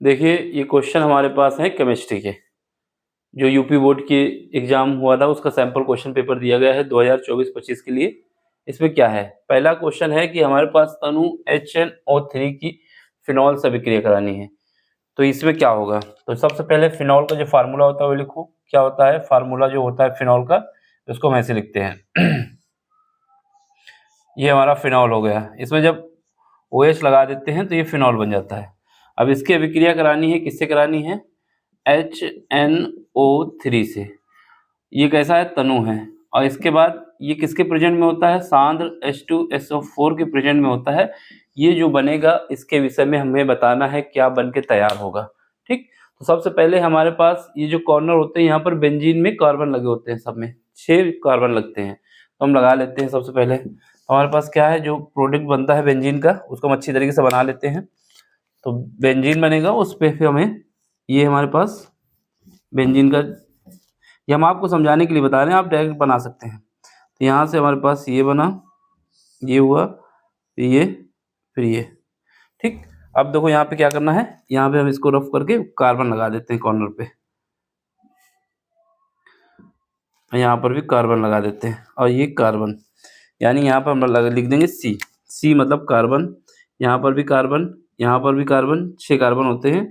देखिए, ये क्वेश्चन हमारे पास है केमिस्ट्री के, जो यूपी बोर्ड की एग्ज़ाम हुआ था उसका सैंपल क्वेश्चन पेपर दिया गया है 2024-25 के लिए। इसमें क्या है, पहला क्वेश्चन है कि हमारे पास अणु HNO3 की फिनॉल से अभिक्रिया करानी है। तो इसमें क्या होगा? तो सबसे पहले फिनॉल का जो फ़ॉर्मूला होता है वो लिखो। क्या होता है फ़ॉर्मूला जो होता है फिनॉल का, उसको हम ऐसे लिखते हैं। ये हमारा फिनॉल हो गया। इसमें जब OH लगा देते हैं तो ये फिनॉल बन जाता है। अब इसकी अभिक्रिया करानी है, किससे करानी है? HNO3 से। ये कैसा है? तनु है। और इसके बाद ये किसके प्रेजेंट में होता है? सांद्र H2SO4 के प्रेजेंट में होता है। ये जो बनेगा इसके विषय में हमें बताना है क्या बन के तैयार होगा। ठीक, तो सबसे पहले हमारे पास ये जो कॉर्नर होते हैं यहाँ पर बेंजीन में कार्बन लगे होते हैं, सब में 6 कार्बन लगते हैं, तो हम लगा लेते हैं। सबसे पहले हमारे पास क्या है, जो प्रोडक्ट बनता है बेंजीन का उसको हम अच्छी तरीके से बना लेते हैं। तो बेंजीन बनेगा, उस पे फिर हमें ये हमारे पास बेंजीन का, ये हम आपको समझाने के लिए बता रहे हैं, आप डायरेक्ट बना सकते हैं। तो यहाँ से हमारे पास ये बना, ये हुआ, फिर ये, फिर ये। ठीक, अब देखो यहाँ पे क्या करना है, यहाँ पे हम इसको रफ करके कार्बन लगा देते हैं कॉर्नर पे, यहाँ पर भी कार्बन लगा देते हैं, और ये कार्बन, यानी यहाँ पर हम लिख देंगे C। C मतलब कार्बन, यहाँ पर भी कार्बन, यहाँ पर भी कार्बन, 6 कार्बन होते हैं,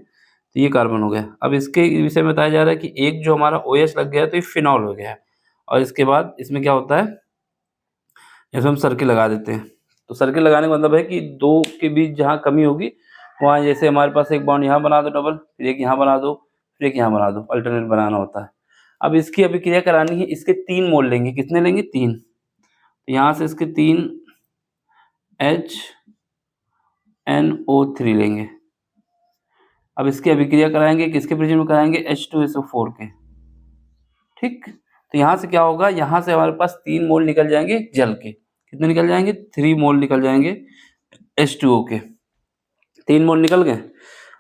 तो ये कार्बन हो गया। अब इसके विषय में बताया जा रहा है कि एक जो हमारा OH लग गया तो ये फिनॉल हो गया है। और इसके बाद इसमें क्या होता है, इसमें हम सर्किल लगा देते हैं। तो सर्किल लगाने का मतलब है कि दो के बीच जहाँ कमी होगी वहाँ, जैसे हमारे पास एक बॉन्ड यहाँ बना दो डबल, फिर एक यहाँ बना दो, फिर एक यहाँ बना दो, अल्टरनेट बनाना होता है। अब इसकी अभिक्रिया करानी है, इसके 3 मोल लेंगे। कितने लेंगे? 3। तो यहाँ से इसके 3 HNO3 लेंगे। अब इसकी अभिक्रिया कराएंगे, किसके प्रेजेंट में कराएंगे? H2SO4 के। ठीक, तो यहाँ से क्या होगा, यहाँ से हमारे पास 3 मोल निकल जाएंगे जल के। कितने निकल जाएंगे? 3 मोल निकल जाएंगे H2O के। 3 मोल निकल गए।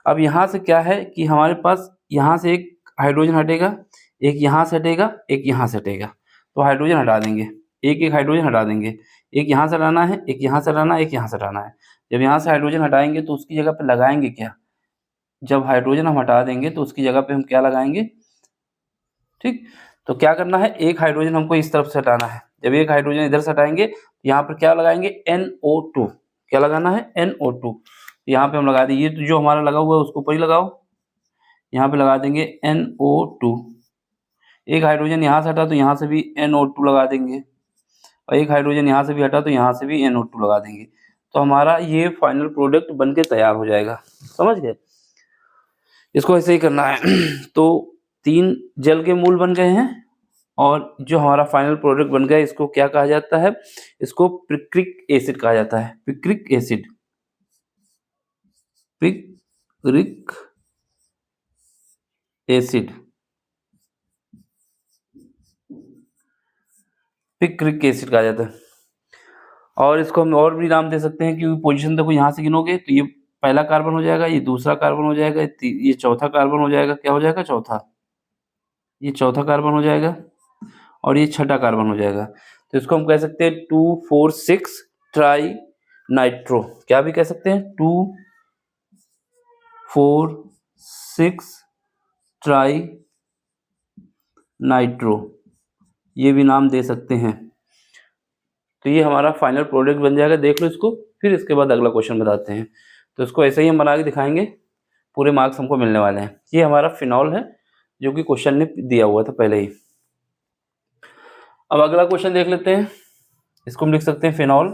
अब यहाँ से क्या है कि हमारे पास यहाँ से एक हाइड्रोजन हटेगा, एक यहाँ से हटेगा, एक यहाँ से हटेगा, तो हाइड्रोजन हटा देंगे, एक हाइड्रोजन हटा देंगे। एक यहाँ से हटाना है, एक यहाँ से हटाना है, एक यहाँ से हटाना है। जब यहाँ से हाइड्रोजन हटाएंगे तो उसकी जगह पे लगाएंगे क्या? जब हाइड्रोजन हम हटा देंगे तो उसकी जगह पे हम क्या लगाएंगे? ठीक, तो क्या करना है, एक हाइड्रोजन हमको इस तरफ से हटाना है। जब एक हाइड्रोजन इधर से हटाएंगे तो यहाँ पर क्या लगाएंगे? NO2। क्या लगाना है? NO2। यहाँ पे हम लगा दें, ये तो जो हमारा लगा हुआ है उसको ऊपर ही लगाओ, यहाँ पे लगा देंगे NO2। एक हाइड्रोजन यहाँ से हटा तो यहाँ से भी NO2 लगा देंगे, और एक हाइड्रोजन यहाँ से भी हटा तो यहाँ से भी NO2 लगा देंगे। तो हमारा ये फाइनल प्रोडक्ट बन के तैयार हो जाएगा। समझ गए? इसको ऐसे ही करना है। तो 3 जल के मूल बन गए हैं, और जो हमारा फाइनल प्रोडक्ट बन गया इसको क्या कहा जाता है? इसको पिक्रिक एसिड कहा जाता है। Picric acid, picric acid, picric acid कहा जाता है। और इसको हम और भी नाम दे सकते हैं, क्योंकि पोजीशन देखो यहाँ से गिनोगे तो ये पहला कार्बन हो जाएगा, ये दूसरा कार्बन हो जाएगा, ये चौथा कार्बन हो जाएगा। क्या हो जाएगा? चौथा। ये चौथा कार्बन हो जाएगा, और ये छठा कार्बन हो जाएगा। तो इसको हम कह सकते हैं 2,4,6 ट्राई नाइट्रो। क्या भी कह सकते हैं? 2,4,6 ट्राई नाइट्रो, ये भी नाम दे सकते हैं। तो ये हमारा फाइनल प्रोडक्ट बन जाएगा। देख लो इसको, फिर इसके बाद अगला क्वेश्चन बताते हैं। तो इसको ऐसे ही हम बना के दिखाएंगे, पूरे मार्क्स हमको मिलने वाले हैं। ये हमारा फिनॉल है जो कि क्वेश्चन ने दिया हुआ था पहले ही। अब अगला क्वेश्चन देख लेते हैं। इसको हम लिख सकते हैं फिनॉल।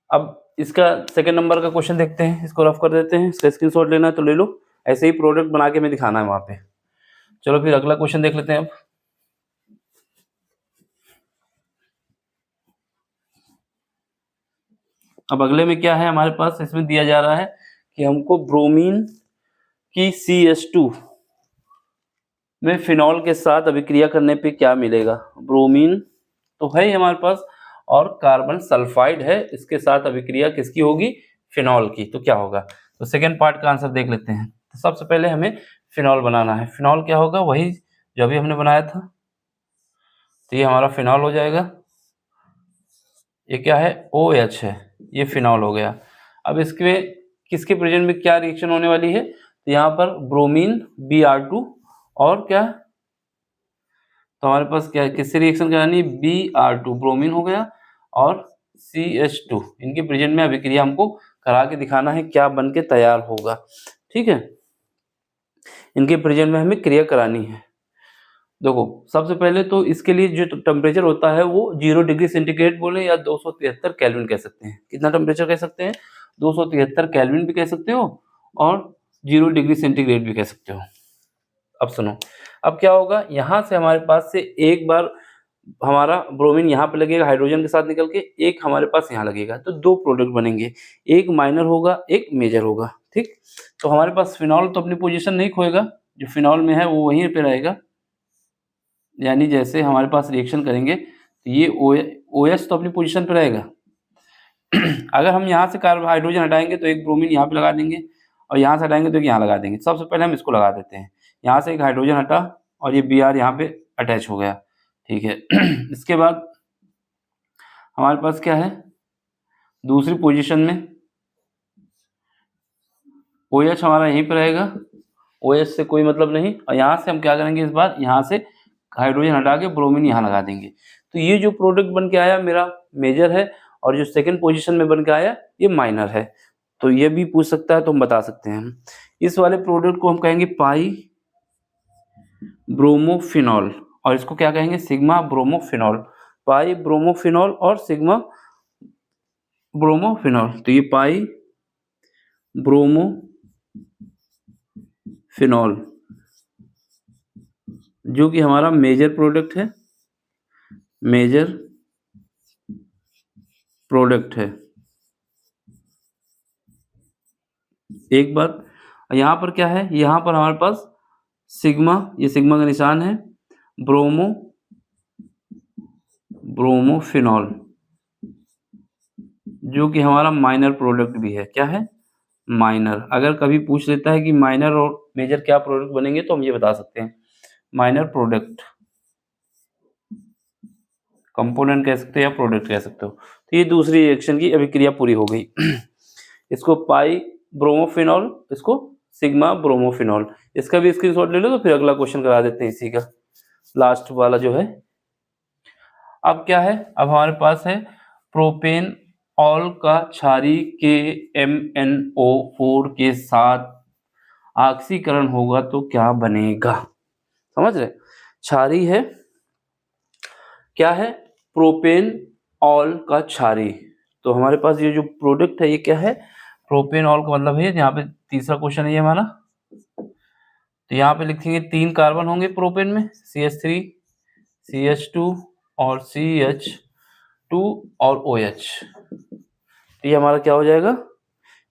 अब इसका सेकंड नंबर का क्वेश्चन देखते हैं, इसको रफ कर देते हैं। इसका स्क्रीनशॉट लेना है तो ले लो, ऐसे ही प्रोडक्ट बना के हमें दिखाना है वहां पे। चलो फिर अगला क्वेश्चन देख लेते हैं। अब अगले में क्या है हमारे पास, इसमें दिया जा रहा है कि हमको ब्रोमीन की CH2 में फिनॉल के साथ अभिक्रिया करने पे क्या मिलेगा। ब्रोमीन तो है ही हमारे पास, और कार्बन सल्फाइड है, इसके साथ अभिक्रिया किसकी होगी? फिनॉल की। तो क्या होगा? तो सेकेंड पार्ट का आंसर देख लेते हैं। तो सबसे पहले हमें फिनॉल बनाना है। फिनॉल क्या होगा? वही जो अभी हमने बनाया था। तो ये हमारा फिनॉल हो जाएगा। ये क्या है? OH है, ये फिनॉल हो गया। अब इसके किसके प्रेजेंट में क्या रिएक्शन होने वाली है, तो यहाँ पर ब्रोमीन Br2 और क्या, तो हमारे पास क्या किससे रिएक्शन करानी है, Br2 ब्रोमीन हो गया और CH2, इनके प्रेजेंट में अभिक्रिया हमको करा के दिखाना है क्या बन के तैयार होगा। ठीक है, इनके प्रेजेंट में हमें क्रिया करानी है। देखो सबसे पहले तो इसके लिए जो टेम्परेचर होता है वो 0 डिग्री सेंटीग्रेड बोले या 273 केल्विन कह सकते हैं। कितना टेम्परेचर कह सकते हैं, 273 केल्विन भी कह सकते हो और 0 डिग्री सेंटीग्रेड भी कह सकते हो। अब सुनो, अब क्या होगा, यहाँ से हमारे पास से एक बार हमारा ब्रोमीन यहाँ पे लगेगा हाइड्रोजन के साथ निकल के, एक हमारे पास यहाँ लगेगा, तो दो प्रोडक्ट बनेंगे, एक माइनर होगा एक मेजर होगा। ठीक, तो हमारे पास फिनॉल तो अपनी पोजीशन नहीं खोएगा, जो फिनॉल में है वो वहीं पे रहेगा, यानी जैसे हमारे पास रिएक्शन करेंगे तो ये OH तो अपनी पोजीशन पे रहेगा। अगर हम यहाँ से कार्बन हाइड्रोजन हटाएंगे तो एक ब्रोमीन यहाँ पे लगा देंगे और यहाँ से हटाएंगे तो एक यहाँ लगा देंगे। सबसे पहले हम इसको लगा देते हैं, यहाँ से एक हाइड्रोजन हटा और ये Br यहाँ पे अटैच हो गया। ठीक है, इसके बाद हमारे पास क्या है, दूसरी पोजीशन में OH हमारा यहीं पर रहेगा, OH से कोई मतलब नहीं, और यहाँ से हम क्या करेंगे, इस बार यहाँ से हाइड्रोजन हटा के ब्रोमीन यहाँ लगा देंगे। तो ये जो प्रोडक्ट बन के आया मेरा मेजर है और जो सेकंड पोजीशन में बन के आया ये माइनर है। तो ये भी पूछ सकता है तो हम बता सकते हैं, इस वाले प्रोडक्ट को हम कहेंगे पाई ब्रोमोफिनॉल और इसको क्या कहेंगे, सिग्मा ब्रोमोफिनॉल। पाई ब्रोमोफिनॉल और सिग्मा ब्रोमोफिनॉल, तो ये पाई ब्रोमोफिनॉल जो कि हमारा मेजर प्रोडक्ट है, मेजर प्रोडक्ट है। एक बात यहाँ पर क्या है, यहाँ पर हमारे पास सिग्मा, ये सिग्मा का निशान है, ब्रोमोफिनॉल जो कि हमारा माइनर प्रोडक्ट भी है। क्या है, माइनर। अगर कभी पूछ लेता है कि माइनर और मेजर क्या प्रोडक्ट बनेंगे तो हम ये बता सकते हैं, माइनर प्रोडक्ट, कंपोनेंट कह सकते हो या प्रोडक्ट कह सकते हो। तो ये दूसरी रिएक्शन की अभिक्रिया पूरी हो गई। इसको पाई ब्रोमोफिनॉल, इसको सिग्मा ब्रोमोफिनॉल। इसका भी स्क्रीनशॉट ले लो तो फिर अगला क्वेश्चन करा देते हैं इसी का, लास्ट वाला जो है। अब क्या है, अब हमारे पास है प्रोपेन ऑल का क्षारी KMnO4 के साथ ऑक्सीकरण होगा तो क्या बनेगा, समझ रहे, क्षारी है, क्या है, प्रोपेन ऑल का क्षारी। तो हमारे पास ये जो प्रोडक्ट है ये क्या है, प्रोपेन ऑल का मतलब है, यहाँ पे तीसरा क्वेश्चन है ये हमारा, तो यहाँ पे लिखेंगे 3 कार्बन होंगे प्रोपेन में, CH3 CH2 और CH2 और OH। तो ये हमारा क्या हो जाएगा,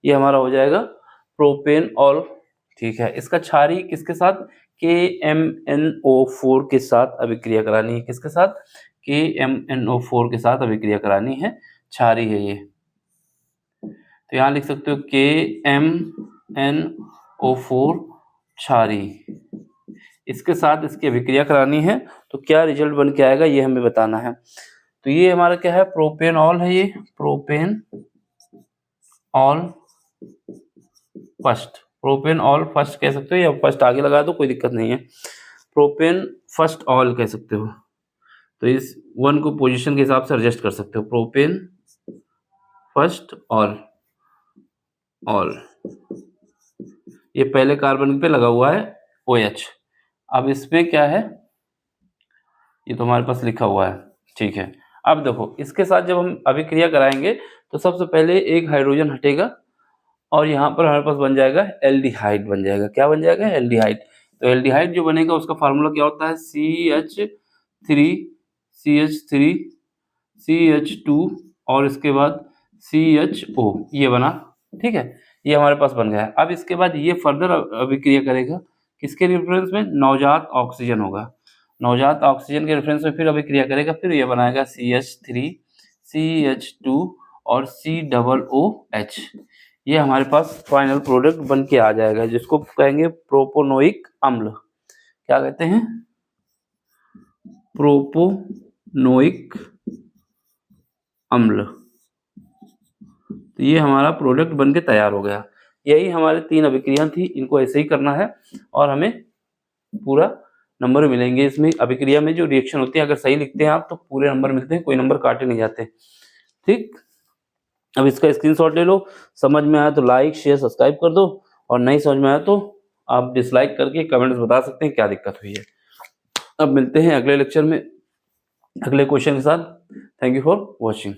ये हमारा हो जाएगा प्रोपेन ऑल। ठीक है, इसका क्षारी किसके साथ, KMnO4 के साथ अभिक्रिया करानी है, किसके साथ, KMnO4 के साथ अभिक्रिया करानी है, क्षारी है ये। तो यहाँ लिख सकते हो KMnO4 क्षारी, इसके साथ इसकी अभिक्रिया करानी है, तो क्या रिजल्ट बन के आएगा ये हमें बताना है। तो ये हमारा क्या है, प्रोपेन ऑल है, ये propane all first, propane all first कह सकते हो या फर्स्ट आगे लगा दो कोई दिक्कत नहीं है, प्रोपेन फर्स्ट ऑल कह सकते हो। तो इस वन को पोजीशन के हिसाब से एडजस्ट कर सकते हो, प्रोपेन फर्स्ट ऑल, ऑल ये पहले कार्बन पे लगा हुआ है OH। अब इसमें क्या है, ये तो हमारे पास लिखा हुआ है। ठीक है, अब देखो इसके साथ जब हम अभिक्रिया कराएंगे तो सबसे पहले एक हाइड्रोजन हटेगा और यहाँ पर हमारे पास बन जाएगा एल्डिहाइड बन जाएगा। क्या बन जाएगा, एल्डिहाइड। तो एल्डिहाइड जो बनेगा उसका फार्मूला क्या होता है, CH3 और इसके बाद CHO, ये बना। ठीक है, ये हमारे पास बन गया है। अब इसके बाद ये फर्दर अभिक्रिया करेगा किसके रेफरेंस में, नवजात ऑक्सीजन होगा, नवजात ऑक्सीजन के रेफरेंस में फिर अभिक्रिया करेगा, फिर ये बनाएगा CH3 CH2 और COOH। ये हमारे पास फाइनल प्रोडक्ट बन के आ जाएगा, जिसको कहेंगे प्रोपोनोइक अम्ल। क्या कहते हैं, प्रोपोनोइक अम्ल। तो ये हमारा प्रोडक्ट बन के तैयार हो गया। यही हमारे 3 अभिक्रियाएं थी, इनको ऐसे ही करना है और हमें पूरा नंबर मिलेंगे। इसमें अभिक्रिया में जो रिएक्शन होती है, अगर सही लिखते हैं आप तो पूरे नंबर मिलते हैं, कोई नंबर काटे नहीं जाते। ठीक, अब इसका स्क्रीनशॉट ले लो। समझ में आया तो लाइक शेयर सब्सक्राइब कर दो, और नहीं समझ में आया तो आप डिसलाइक करके कमेंट्स बता सकते हैं क्या दिक्कत हुई है। अब मिलते हैं अगले लेक्चर में अगले क्वेश्चन के साथ। Thank you for watching.